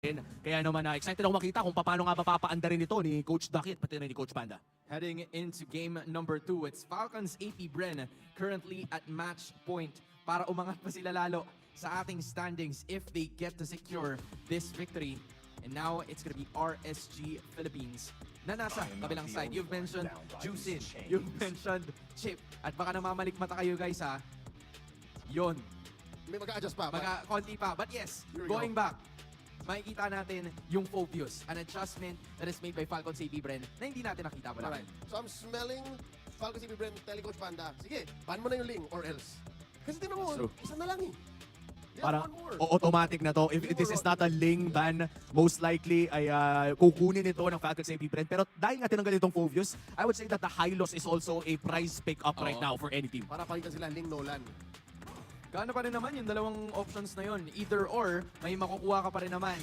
Kaya naman excited ako makita kung paano nga papaanda rin ito ni Coach Dakit pati rin ni Coach Panda. Heading into game number 2, it's Falcons AP Bren currently at match point para umangat pa sila lalo sa ating standings if they get to secure this victory. And now it's gonna be RSG Philippines na nasa kabilang side. You've mentioned Juicin, you've mentioned Chip, at baka namamalikmata kayo guys ha. Yun, May mag-a-adjust pa. konti pa. But yes, Here we going back, makikita natin yung focus, an adjustment that is made by Falcons AP Bren na hindi natin nakita pa lang. Alright. So I'm smelling Falcons CP Brand, Telecoach Panda. Sige, ban mo na yung Ling or else. Kasi tingnan mo, True. isa na lang eh. They Para have one more. automatic na to. If this is not a Ling ban, most likely ay kukunin ito ng Falcons AP Bren. Pero dahil nga tinanggal itong Fovius, I would say that the high loss is also a prize pick up right Oo. now for any team. Para palitan sila Ling Nolan. Gaano pa rin naman yung dalawang options na yun. Either or, may makukuha ka pa rin naman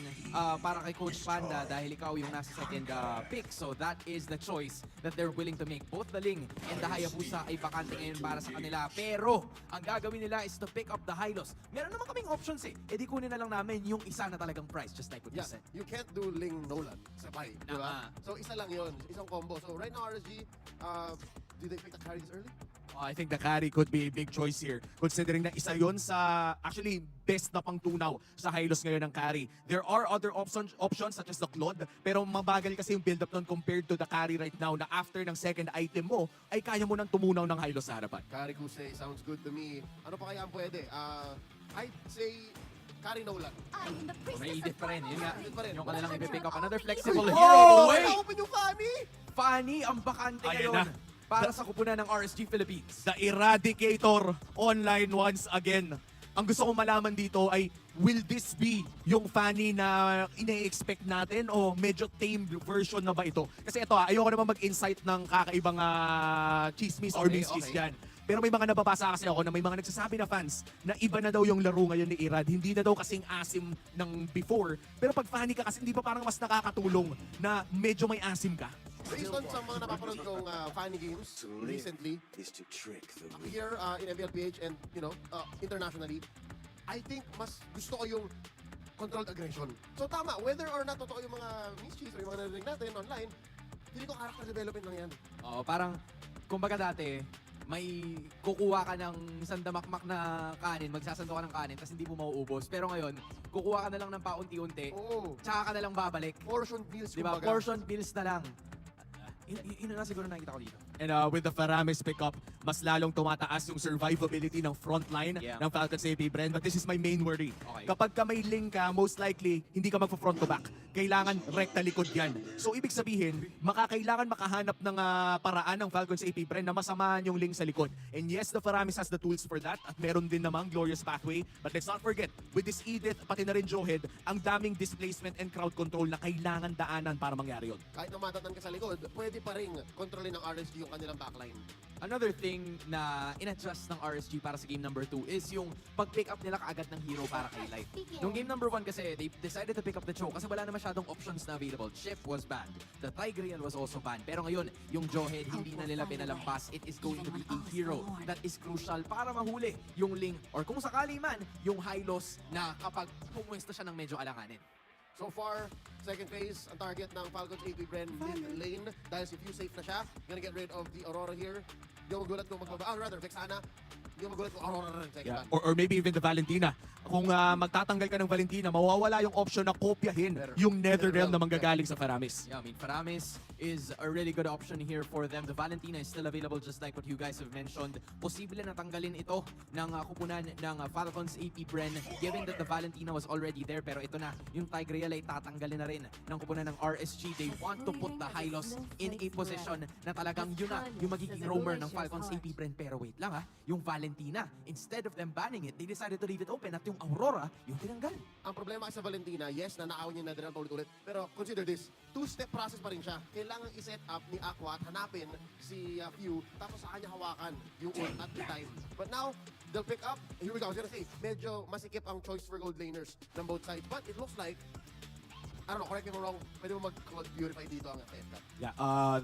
para kay Coach Panda dahil ikaw yung nasa second pick. So that is the choice that they're willing to make. Both the Ling and the Hayabusa ay bakante ngayon para sa kanila. Pero, ang gagawin nila is to pick up the Hylos. Meron naman kaming options eh. E di kunin na lang namin yung isa na talagang price, just like what you Yeah, said. you can't do Ling Nolan sabay, di ba? Tama. So isa lang yun, isang combo. So right now RSG, do they pick the carries early? I think the carry could be a big choice here. Considering na isa yon sa actually best na pangtunaw sa Hylos ngayon ng carry. There are other options such as the Claude, pero mabagal kasi yung build-up nun compared to the carry right now na after ng second item mo, ay kaya mo nang tumunaw ng Hylos sa harapan. Carry Kusei sounds good to me. Ano pa kaya ang pwede? I'd say carry Nolan. May Edith pa rin. Yun nga, Edith pa rin. yung kanilang ipipick up. Another flexible Oh! hero. Wait! Na-open yung Fanny! Fanny ang bakante Ayan ngayon na. para sa kupunan ng RSG Philippines. The Eradicator online once again. Ang gusto kong malaman dito ay, will this be yung Fanny na ina-expect natin o medyo tamed version na ba ito? Kasi ito ayoko naman mag-insight ng kakaibang chismis or Okay, miskis okay. dyan. Pero may mga nababasa kasi ako na may mga nagsasabi na fans na iba na daw yung laro ngayon ni Irad. Hindi na daw kasing asim ng before. Pero pag Fanny ka kasi, hindi ba parang mas nakakatulong na medyo may asim ka? Based on sa mga napapanood kong Fanny games recently, is to trick the weak. here in MPLPH and internationally, I think mas gusto ko yung controlled aggression. So tama, whether or not totoo yung mga mischiefs or yung mga narinig natin online, hindi ko character development lang yan. Oo, parang, kumbaga dati, may kukuha ka ng sandamakmak na kanin, magsasando ka ng kanin, tapos hindi mo mauubos. Pero ngayon, kukuha ka na lang ng paunti-unti, Oo. tsaka ka na lang babalik. Portion meals, Di ba? kumbaga. Portion bills na lang. Yun na siguro nakita ko dito. And with the Faramis pickup, mas lalong tumataas yung survivability ng frontline Yeah. ng Falcons AP Bren. But this is my main worry. Okay. Kapag ka may link ka, most likely, hindi ka magpa-front to back. Kailangan rekta likod yan. So ibig sabihin, makakailangan makahanap ng paraan ng Falcons AP Bren na masamahan yung link sa likod. And yes, the Faramis has the tools for that. At meron din namang glorious pathway. But let's not forget, with this Edith, pati na rin Johed, ang daming displacement and crowd control na kailangan daanan para mangyari yun. Kahit na matatan ka sa likod, pwede pa rin kontrolin ng RSG yung kanilang backline. Another thing na in-adjust ng RSG para sa game number 2 is yung pag-pick up nila kaagad ng hero para kay Light. Nung game number 1 kasi, they decided to pick up the Cho kasi wala na masyadong options na available. Chip was banned. The Tigreal was also banned. Pero ngayon, yung Johed, hindi na nila pinalampas. It is going to be a hero that is crucial para mahuli yung Ling or kung sakali man, yung Hylos na kapag pumwesto siya ng medyo alanganin. So far, second phase, ang target ng Falcons AP Bren mid lane. Dahil si Few safe na siya, gonna get rid of the Aurora here. Hindi ako magulat kung magbaba. Rather, Vexana. Hindi ako magulat kung Aurora na rin second Yeah. ban. Or maybe even the Valentina. Kung magtatanggal ka ng Valentina, mawawala yung option na kopyahin yung Netherrealm na manggagaling sa Faramis. Yeah, I mean, Faramis is a really good option here for them. The Valentina is still available just like what you guys have mentioned. Posible na tanggalin ito ng kupunan ng Falcons AP Bren given that the Valentina was already there. Pero ito na, yung Tigreal ay tatanggalin na rin ng kupunan ng RSG. They want to put the Hylos in a position na talagang yun na yung magiging roamer ng Falcons AP Bren. Pero wait lang yung Valentina, instead of them banning it, they decided to leave it open at yung Aurora, yung tinanggal. Ang problema sa Valentina, yes, nanaaw niya na din paulit-ulit. Pero consider this, two-step process pa rin siya. Kailangan i-set up ni Aqua at hanapin si Few, tapos sa kanya hawakan yung ult at the time. But now, they'll pick up. Here we go, I was gonna say, medyo masikip ang choice for gold laners ng both sides. But it looks like I don't know, correct me if I'm wrong, pwede mo mag-Claude Purify dito ang effect. Yeah,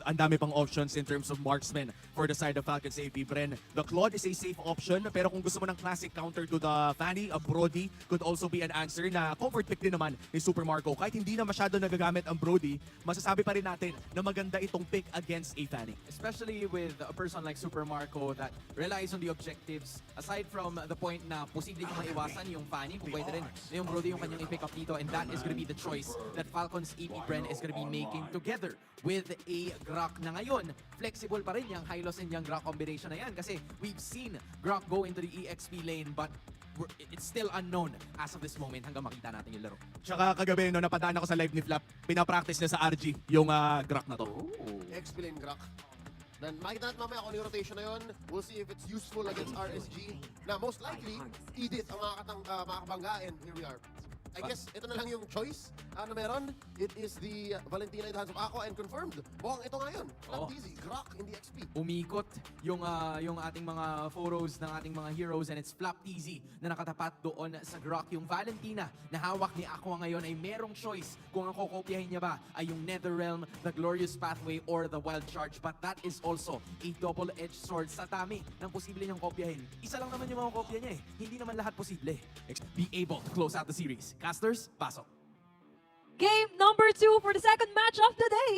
ang dami pang options in terms of marksman for the side of Falcons AP Bren. The Claude is a safe option, pero kung gusto mo ng classic counter to the Fanny, a Brody could also be an answer na comfort pick din naman ni Super Marco. Kahit hindi na masyado nagagamit ang Brody, masasabi pa rin natin na maganda itong pick against a Fanny. Especially with a person like Super Marco that relies on the objectives. Aside from the point na posibleng maiwasan yung Fanny, kung pwede rin na yung Brody yung kanyang i-pick up dito, and that is gonna be the choice that Falcons AP Bren is gonna be making together with a Grok na ngayon. Flexible pa rin yung Hylos and yung Grok combination na yan kasi we've seen Grok go into the EXP lane but it's still unknown as of this moment hanggang makita natin yung laro. Tsaka kagabi, no, napadaan ako sa live ni Flap, pinapractice niya sa RG yung Grok na to. Explain Grok. Then makita natin mamaya kung ano yung rotation na yun. We'll see if it's useful against RSG. Na most likely, Edith ang makakabangga and here we are. I guess ito na lang yung choice na meron. It is the Valentina in the hands of Aqua and confirmed. Mukhang ito nga yun. Oo. Easy. Grok in the XP. Umikot yung ating mga photos ng ating mga heroes and it's Flap Easy na nakatapat doon sa Grok. Yung Valentina na hawak ni Aqua ngayon ay merong choice kung ang kokopyahin niya ba ay yung Netherrealm, the Glorious Pathway, or the Wild Charge. But that is also a double-edged sword sa dami ng posible niyang kopyahin. Isa lang naman yung mga kopya niya eh. Hindi naman lahat posible. Be able to close out the series. Casters, pasok. Game number 2 for the second match of the day.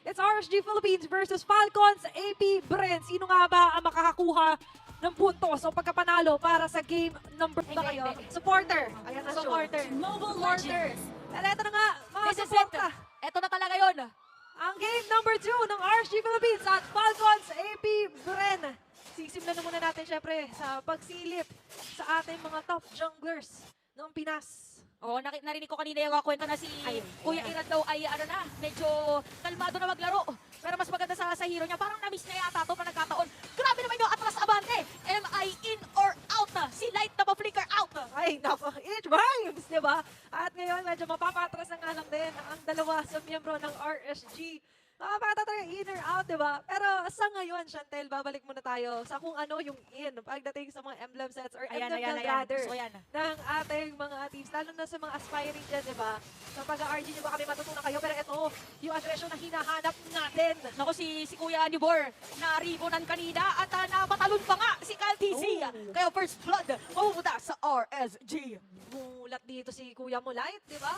It's RSG Philippines versus Falcons AP Bren. Sino nga ba ang makakakuha ng puntos o pagkapanalo para sa game number ba kayo? Supporter. Ayan na supporter. Mobile Supporter. Legends. At eto na nga, mga This is it. supporta. Ito na talaga yun. Ang game number 2 ng RSG Philippines at Falcons AP Bren. Sisimula na muna natin syempre sa pagsilip sa ating mga top junglers ng Pinas. Oo, narinig ko kanina yung kwento na si Ayun. Kuya Irad daw ay medyo kalmado na maglaro. Pero mas maganda sa hero niya. Parang na-miss niya yata ito pa nagkataon. Grabe naman yung atras abante. Am I in or out na? Si Light na ma-flicker out. Ay, nako, it rhymes, di ba? At ngayon, medyo mapapatras na nga lang din ang dalawa sa miyembro ng RSG. Makapatatra in or out, di ba? Pero sa ngayon, Chantel, babalik muna tayo sa kung ano yung in pagdating sa mga emblem sets or emblem build rather So yan. ng ating mga teams, lalo na sa mga aspiring dyan, di ba? Sa pag-RG nyo ba kami matutunan kayo? Pero ito, yung aggression na hinahanap natin. Naku, si Kuya Anibor, na-ribonan kanina at napatalon pa nga si Cal TC. Oh. Kaya first blood, mapupunta sa RSG. Mulat dito si Kuya Mulight, di ba?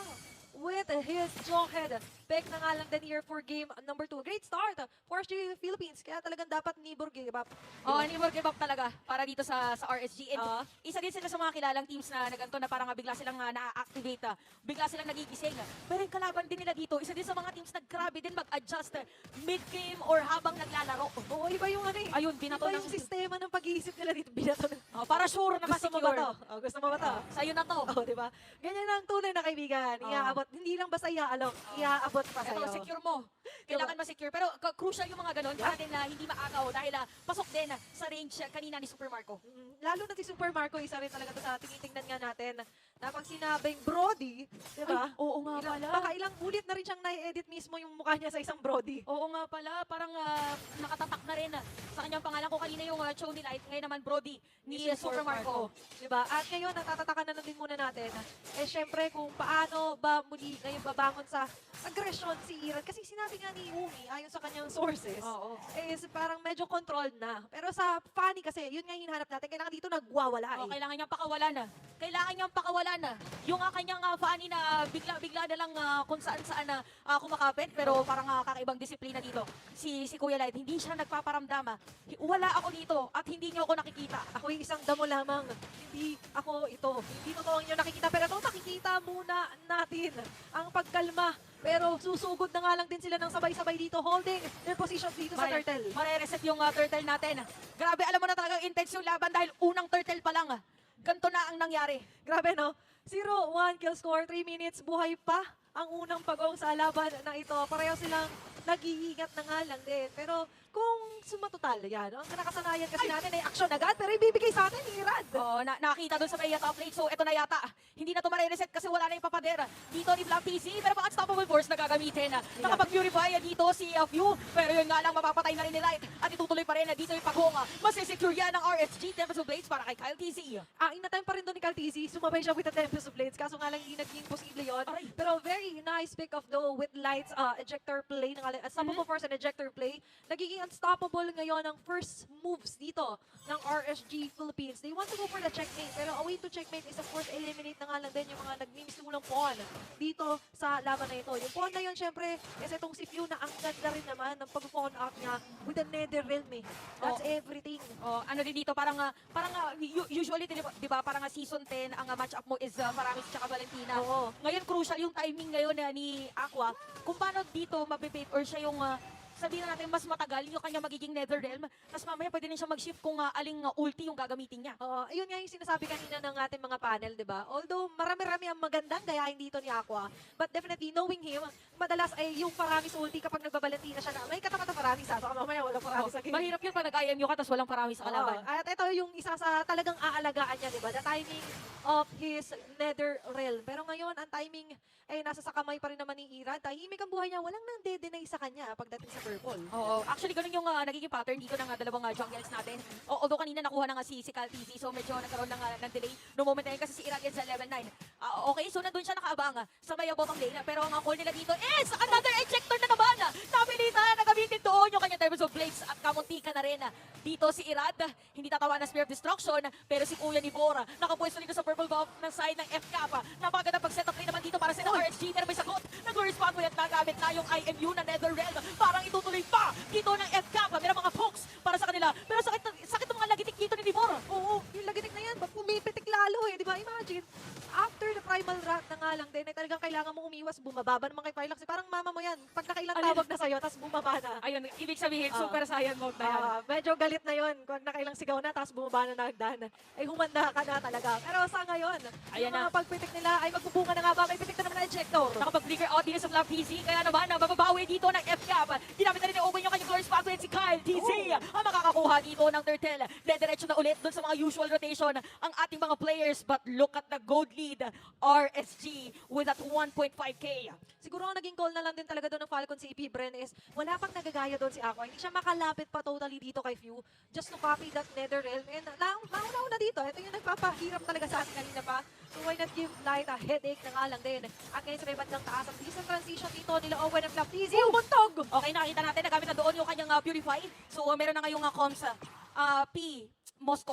With his jawhead. Pick na nga lang din here for game number 2. Great start for the Philippines. Kaya talagang dapat Nibor give up. Oh, Anibor give up talaga para dito sa RSG. And Ah. isa din sila sa mga kilalang teams na naganto na parang bigla silang na-activate, bigla silang nagigising. Pero yung kalaban din nila dito, isa din sa mga teams na grabe din mag-adjust mid-game or habang naglalaro. Oo, iba yung ano eh. Ayun, binato Iba ng... yung sistema ng pag-iisip nila dito. Binato ng... Oh, para sure na Gusto mo ba to? ma-secure. Oh, gusto mo ba to? Sa'yo na to. Oh, di ba? Ganyan ang tunay na kaibigan. Iaabot, hindi lang basta iaalok, iaabot pa Ito, sa'yo. secure mo. Kailangan ma-secure. Pero crucial yung mga ganun para din na hindi maagaw dahil pasok din sa range kanina ni Super Marco. Lalo na si Super Marco, isa rin talaga to sa tinitingnan nga natin. Na pag sinabing Brody, di ba? Ay, oo nga pala. Baka ilang ulit na rin siyang nai-edit mismo yung mukha niya sa isang Brody. Oo nga pala, parang nakatatak na rin sa kanyang pangalan ko kanina yung Cho ni Light, ngayon naman Brody ni Super Marco. Diba? At ngayon, natatatakan na lang din muna natin. Eh, syempre, kung paano ba muli ngayon babangon sa aggression si Iran. Kasi sinabi nga ni Umi, ayon sa kanyang sources, Oo. is parang medyo controlled na. Pero sa Fanny kasi, yun nga yung hinahanap natin. Kailangan dito nagwawala Oh, eh. kailangan niyang pakawalan na. Kailangan niyang pakawalan na. Yung kanyang Fanny na bigla-bigla na lang kung saan-saan na kumakapit. Pero parang kakaibang disiplina dito. Si Kuya Light, hindi siya nagpaparamdam. Wala ako dito at hindi niyo ako nakikita. Ako yung isang damo lamang. Hindi ako ito. Hindi totoo ang inyong nakikita. Pero ito, makikita muna natin ang pagkalma. Pero susugod na nga lang din sila ng sabay-sabay dito, holding their positions dito sa turtle. Mare-reset yung turtle natin. Grabe, alam mo na talagang intense yung laban dahil unang turtle pa lang. Ganto na ang nangyari. Grabe, no? 0-1 kill score, 3 minutes, buhay pa ang unang pagong sa laban na ito. Pareho silang nag-iingat na nga lang din. Pero kung sumatotal, yan, ang nakasanayan kasi natin ay action agad, pero ibibigay sa atin ni Rad. Oh, nakita doon sa may top lane. So, eto na yata. Hindi na to mare-reset kasi wala na yung papadera. Dito ni Black TC, pero pang unstoppable force na gagamitin. Nakapag-purify dito si Few, pero yun nga lang mapapatay na rin ni Light. At itutuloy pa rin dito yung paghunga. Masisecure yan ng RSG Tempest of Blades para kay Kyle TC. In-attempt pa rin doon ni Caltisi, sumabay siya with the Tempest of Blades, kaso nga lang hindi naging posible yun. Aray. Pero very nice pick of though with Lights ejector play, unstoppable force and ejector play. Nagiging unstoppable ngayon ang first moves dito ng RSG Philippines. They want to go for the checkmate, pero a way to checkmate is of course eliminate na nga lang din yung mga nagmimisulang pawn dito sa laban na ito. Yung pawn na yun, syempre, is itong si Few na ang ganda rin naman ng pag-pawn out niya with the Nether Realm eh. That's everything. Oh, ano din dito, usually, di ba, parang season 10, ang matchup mo is Faramis tsaka Valentina. Oo. Ngayon, crucial yung timing ngayon ni Aqua. Kung paano dito mabibait or siya yung sabihin na natin mas matagal yung kanya magiging Nether Realm. Tapos mamaya pwede rin siya mag-shift kung aling ulti yung gagamitin niya. Oo, ayun nga yung sinasabi kanina ng ating mga panel, di ba? Although marami-rami ang magandang gayahin dito ni Aqua, but definitely knowing him, madalas ay yung Faramis ulti kapag nagbabalantina siya na may katapat na Faramis ha, saka mamaya walang Faramis sa game. Mahirap yun pag nag-IMU ka tapos walang parami sa kalaban. At ito yung isa sa talagang aalagaan niya, di ba? The timing of his Nether Realm. Pero ngayon, ang timing ay nasa sa kamay pa rin naman ni Ira. Tahimik ang buhay niya, walang nang de-deny sa kanya pagdating sa purple. Oo, actually ganun yung nagiging pattern dito ng dalawang jungles natin. Although kanina nakuha na nga si Cal TC, so medyo nagkaroon ng delay no moment na yun kasi si Irad yan sa level 9. Okay, so nandun siya nakaabang sa may bottom lane, pero ang call nila dito is another ejector na naman! Napilitan, nagamitin doon yung kanyang Tempest of Blades at kamuntika na rin. Dito si Irad, hindi tatawa na Spear of Destruction, pero si Kuya ni Bora, nakapwesto dito sa purple buff ng side ng FK. Napaganda pag-setup rin naman dito para sa RSG, pero may sagot. Nag-glorious pathway at nagamit na yung IMU na Nether Realm. Parang itutuloy pa dito ng FK. Meron mga pokes para sa kanila. Pero sakit ng mga lagitik dito ni Libor. Oo, yung lagitik na yan, pumipitik lalo eh, di ba? Imagine, after the primal rat na nga lang din, ay talagang kailangan mo umiwas, bumababa naman kay Pylax. Parang mama mo yan, pag nakailang tawag na sa'yo, tapos bumaba na. Ayun, ibig sabihin, super saiyan mode na yan. Medyo galit na yun, kung nakailang sigaw na, tapos bumaba na nagdan. Ay humanda ka na talaga. Pero sa ngayon, Ayan yung mga pagpitik nila ay magbubunga na nga ba, may pitik na naman na ejector. Nakapag-flicker out din sa Flap TC, kaya naman mababawi dito ng FCAP. Ginamit na rin ni Owen yung kanyang glorious pathway at si Kyle TC. Ang makakakuha dito ng turtle. Dediretso na ulit dun sa mga usual rotation ang ating mga players. But look at the gold lead, RSG with that 1.5k. Siguro ang naging call na lang din talaga doon ng Falcon si EP Bren is wala pang nagagaya doon si Aqua. Hindi siya makalapit pa totally dito kay Few just to copy that Nether Realm. And nauna dito. Ito yung nagpapahirap talaga sa atin kanina pa. So why not give Light a headache na nga lang din. Against may bandang taas. Ang bilis ng transition dito nila Owen and Flap TZ. Umuntog! Okay, nakita natin, nagamit na doon yung kanyang Purify. So meron na ngayong comms. P. Moscow.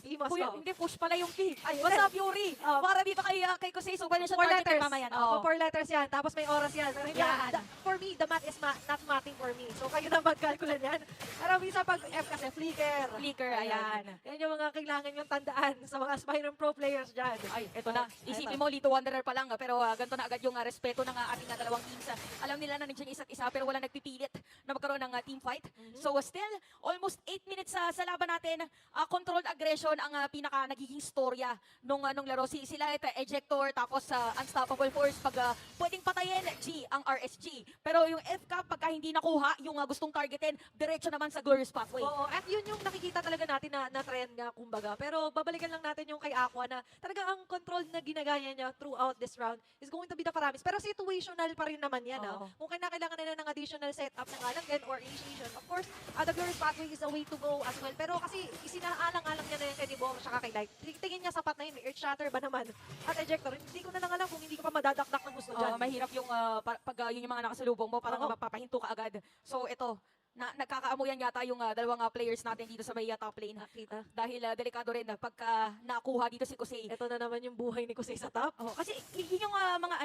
P. Moscow. Kuya, hindi push pala yung P. Ayun. Basta Fury. Para dito kay Kusei, so pwede siya 4 targetin letters. mamaya. Oo, 4 letters yan. Tapos may oras yan. Pero hindi, Yan. for me, the math is not mathing for me. So kayo na mag-calculate yan. Pero minsan pag F kasi, flicker. Flicker, ayan. Yan yung mga kailangan yung tandaan sa mga aspiring pro players dyan. Ay, eto na. Isipin mo, Lito Wanderer pa lang, pero ganito na agad yung respeto ng ating dalawang teams. Alam nila na nandiyan yung isa't isa, pero wala nagpipilit na magkaroon ng team fight. So still, almost 8 minutes sa laban natin. Controlled aggression ang pinaka nagiging storya nung laro. Sila ito, ejector, tapos unstoppable force. Pag pwedeng patayin, G, ang RSG. Pero yung FK, pagka hindi nakuha, yung gustong targetin, diretso naman sa glorious pathway. Oo, at yun yung nakikita talaga natin na trend nga, kumbaga. Pero babalikan lang natin yung kay Aqua na talaga ang control na ginagaya niya throughout this round is going to be the Faramis. Pero situational pa rin naman yan. Oo. Kung kailangan nila ng additional setup na nga lang din or initiation, of course, the glorious pathway is a way to go as well. Pero kasi isinaalang-alang niya na yan kay Dibong at kay Light. Tingin niya sapat na yun. Earth Shatter ba naman? At ejector, hindi ko na lang alam kung hindi ko pa madadakdak ng gusto dyan. Mahirap yung pag yun yung mga nakasalubong mo, parang Oo. mapapahinto ka agad. So ito, nagkakaamuyan yata yung dalawang players natin dito sa may top lane. Nakita. Dahil delikado rin pagka nakuha dito si Kusei. Ito na naman yung buhay ni Kusei sa top. Oh, kasi yun yung mga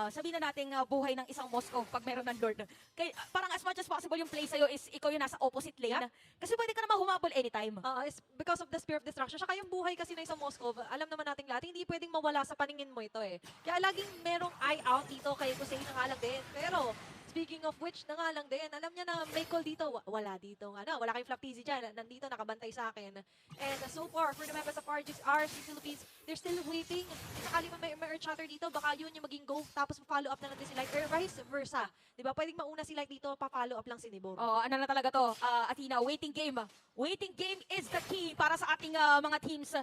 sabihin na nating buhay ng isang Moscow pag meron ng Lord. Kaya, parang as much as possible yung play sa'yo is ikaw yung nasa opposite lane. Kasi pwede ka naman humabol anytime. It's because of the Spear of Destruction. Saka yung buhay kasi ng isang Moscow, alam naman nating lahat, hindi pwedeng mawala sa paningin mo ito eh. Kaya laging merong eye out dito kay Kusei na nga lang din. Pero, speaking of which, na nga lang din, alam niya na may call dito. Wala dito. Wala kayong Flap TZ dyan. Nandito, nakabantay sa akin. And so far, for the members of RSG Philippines, they're still waiting. Sakali may Earth Shatter dito, baka yun yung maging go. Tapos follow up na lang din si Light. Or vice versa. Diba? Pwedeng mauna si Light dito, pa-follow up lang si Nibor. Oh, ano na talaga to? Athena, waiting game. Waiting game is the key para sa ating mga teams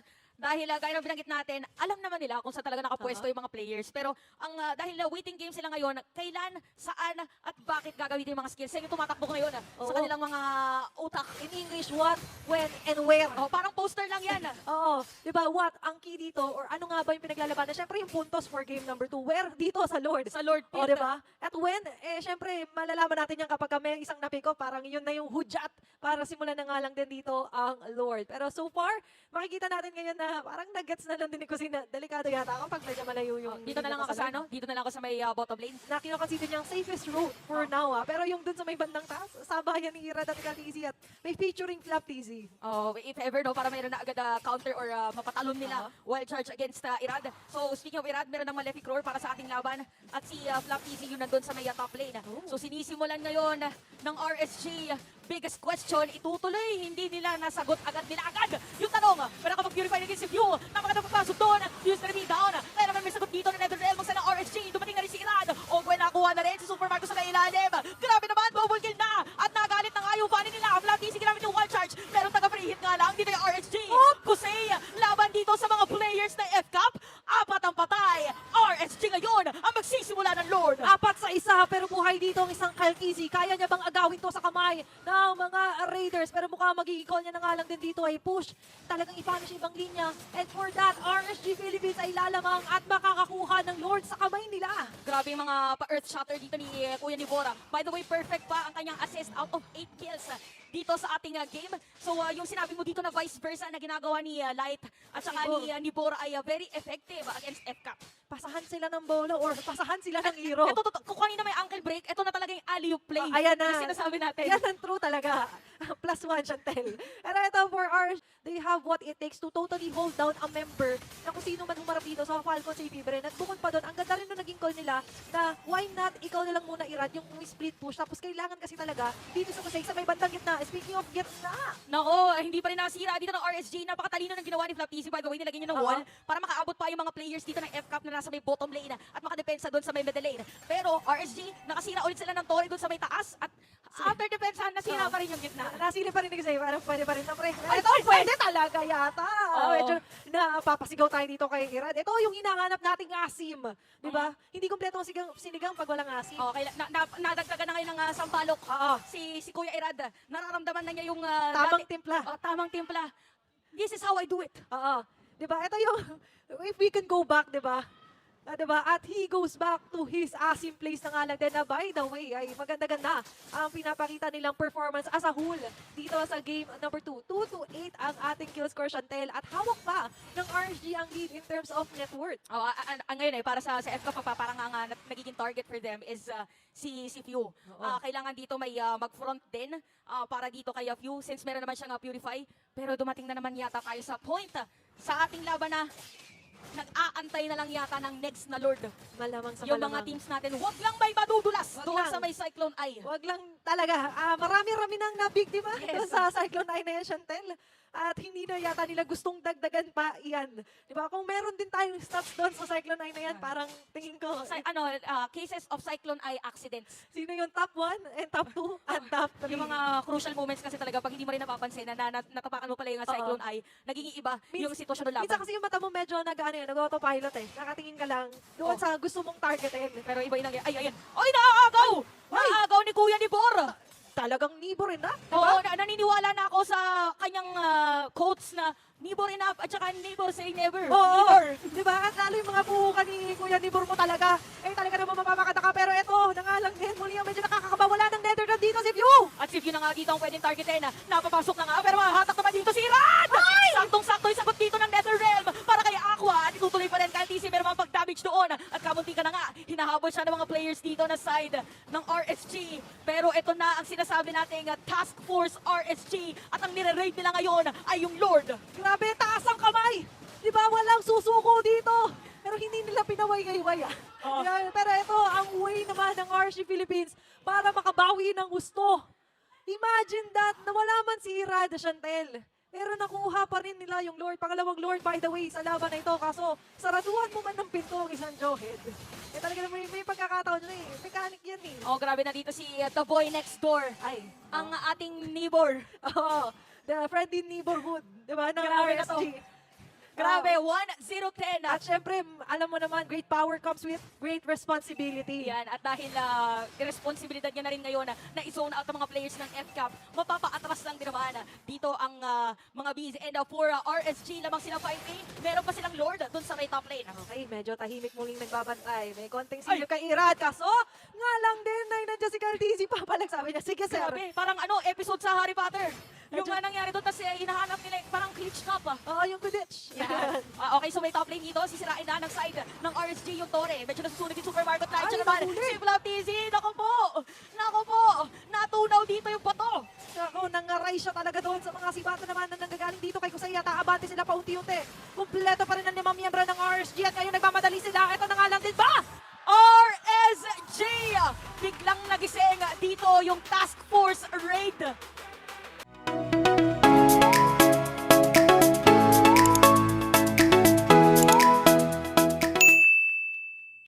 Dahil gaya ng binanggit natin, alam naman nila kung saan talaga nakapwesto yung mga players. Pero ang dahil waiting game sila ngayon, kailan, saan, at bakit gagamitin yung mga skills. Yan yung tumatakbo ko ngayon sa Oo. kanilang mga utak. In English, what, when, and where. Oh, parang poster lang yan. Oo, di ba, what, ang key dito, or ano nga ba yung pinaglalabanan? Siyempre, yung puntos for game number 2. Where? Dito, sa Lord. Sa Lord O, Pit. di ba? At when, siyempre, malalaman natin yan kapag may isang napiko, parang yun na yung hudyat para simulan na nga lang din dito ang Lord. Pero so far, makikita natin ngayon na parang nag-gets na lang din ni Kusina. Delikado yata kapag medyo malayo yung... Dito na lang ako sa ano? Dito na lang ako sa may bottom lane. Na kinoconsider niyang safest route for now. Pero yung dun sa may bandang taas, sabayan ni Ira at TZ at may featuring Flap TZ. Oh, if ever, no, para mayroon na agad counter or mapatalon nila wild charge against Irad. So, speaking of Irad, meron ng Malefic Roar para sa ating laban. At si Flap TZ yun nandun sa may top lane. So, sinisimulan ngayon ng RSG. Biggest question, itutuloy. Hindi nila nasagot agad nila agad yung tanong. Pero kapag Purify against si View, napakaganda papasok doon. View's gonna be down. Kaya naman may sagot dito na NetherRealm sa ng RSG. Dumating na rin si Irad. Ogwe nakuha na rin si Super Marco sa may ilalim. Grabe naman, double kill na. At nagalit na nga yung funny nila. Flat DC ginamit yung one charge. Pero taga-free hit nga lang. Dito yung RSG. Kusei, laban dito sa mga players ng F-Cup. Apat ang patay. RSG ngayon ang magsisimula ng Lord. 4-1, pero buhay dito ang isang Kyle TZ. Kaya niya bang agawin to sa kamay ng mga Raiders? Pero mukha magiging call niya na nga lang din dito ay push. Talagang ipanish ibang linya. And for that, RSG Philippines ay lalamang at makakakuha ng Lord sa kamay nila. Grabe yung mga pa-earth shatter dito ni Kuya Nibora. By the way, perfect pa ang kanyang assist out of 8 kills dito sa ating game. So yung sinabi mo dito na vice versa na ginagawa ni Light at saka ni Nibora ay very effective against FCAP. Pasahan sila ng bolo or pasahan sila ng hero. Ito, kung kanina may ankle break, ito na talaga yung alley-oop play. Ayan na. Yung sinasabi natin. Yan ang true talaga. +1, Chantel. Pero ito, for ours, they have what it takes to totally hold down a member na kung sino man humarap dito sa Falcons AP Bren. At bukod pa doon, ang ganda rin nung naging call nila na why not ikaw na lang muna Irad yung split push. Tapos kailangan kasi talaga dito sa Kusay sa may bandang gitna. Speaking of gitna, Nako, hindi pa rin nasira dito ng RSG. Napakatalino ng ginawa ni Flap TZ. By the way, nilagyan niya ng wall para makaabot pa yung mga players dito ng FCAP na nasa may bottom lane at makadepensa doon sa may middle lane. Pero RSG, nakasira ulit sila ng torre doon sa may taas at after depensahan, nasira pa rin yung gitna. nasili pa rin ni Kusay. Parang pwede pa rin na pre. Ito, pwede talaga yata. Oo. Medyo napapasigaw tayo dito kay Irad. Ito yung hinahanap nating asim. Di ba? Hindi kompleto ang sinigang pag walang asim. Okay, nadagdagan na ngayon ng sampalok. Oo. Si Kuya Irad, nararamdaman na niya yung Tamang timpla. tamang timpla. This is how I do it. Oo. 'Di ba? Ito yung if we can go back, 'di ba? 'Di ba? At he goes back to his asim place na nga lang din na by the way ay maganda-ganda ang pinapakita nilang performance as a whole dito sa game number 2. 2-8 ang ating kill score, Chantel, at hawak pa ng RSG ang lead in terms of net worth. Oh, ngayon para sa FCAP pa parang ang nagiging target for them is si Few. Kailangan dito may mag-front din para dito kay Few since meron naman siyang Purify. Pero dumating na naman yata tayo sa point sa ating laban na nag-aantay na lang yata ng next na Lord. Malamang sa Yung mga malamang. teams natin, wag lang may madudulas Wag doon lang. sa may Cyclone Eye. Wag lang talaga. Marami-rami nang nabiktima Yes. sa Cyclone Eye na yan, Chantel. At hindi na yata nila gustong dagdagan pa yan. Di ba? Kung meron din tayong stats doon sa Cyclone Eye na yan, parang tingin ko, Cases of Cyclone Eye accidents. sino yung top 1 and top 2 and top 3? Yung mga crucial moments kasi talaga pag hindi mo rin napapansin na natapakan mo pala yung Cyclone Eye, nagiging iba yung sitwasyon ng laban. Minsan kasi yung mata mo medyo nag-autopilot eh. Nakatingin ka lang doon sa gusto mong targetin. Pero iba yung nangyari. Ay, ayan. Oy, naaagaw! Naaagaw ni Kuya Nibor! Talagang nibo rin na. Oo, naniniwala na ako sa kanyang quotes na Nibor enough at saka Nibor say never. Oo, Nibor. di ba? At lalo yung mga buhukan ni Kuya Nibor mo talaga. Talaga naman mapamakata ka. Pero eto, nangalang din. Muli ang medyo nakakabawala ng Netherlands dito si View. At si View na nga dito ang pwedeng targetin. Napapasok na nga pero mahahatak naman dito si Rad! Saktong-sakto yung sagot dito ng Netherrealm para kay Aqua. At itutuloy pa rin kay TC pero mga pag-damage doon. At kamunti ka na nga. Hinahabol siya ng mga players dito na side ng RSG. Pero ito na ang sinasabi nating Task Force RSG. At ang nire-raid nila ngayon ay yung Lord. Grabe, taas ang kamay. Di ba? Walang susuko dito. Pero hindi nila pinaway-gayway ah. Yan, pero ito, ang way naman ng RSG Philippines para makabawi ng gusto. Imagine that, nawala man si Rad, Chantel. Pero nakuha pa rin nila yung Lord. Pangalawang Lord, by the way, sa laban na ito. Kaso, saraduhan mo man ng pinto ang isang Jawhead. Talaga naman may pagkakataon na eh. Mechanic yan eh. Oh, grabe na dito si The Boy Next Door. Ay. Ang ating neighbor. Oo. The friendly neighborhood. Di ba? Ng Grabe na to. RSG. Grabe, 1-0-10. At syempre, alam mo naman, great power comes with great responsibility. Yan, at dahil responsibilidad niya na rin ngayon na i-zone out ang mga players ng FCAP, mapapaatras lang din naman dito ang mga Bees. And for RSG, lamang sila 5A, meron pa silang Lord dun sa may top lane. Okay, medyo tahimik muling nagbabantay. May konting silip kay Irad. Kaso, nga lang din na nandiyan si Caldisi. Papalag sabi niya, sige sir. Grabe, parang episode sa Harry Potter. Yung nangyari doon, kasi hinahanap nila parang glitch cup. Oo, yung Kudich. Yan. Okay, so may top lane dito. Sisirain na ng side ng RSG yung Torre. Medyo nasusunod yung Super Margot Knight. Ay, Siya naman, nahuli. si Flap TZ. Naku po! Naku po! Natunaw dito yung bato. Ako, nangaray siya talaga doon sa mga sibata naman na nanggagaling dito kay Kusay. Yata abante sila paunti-unti. Kumpleto pa rin ang limang miyembro ng RSG at ngayon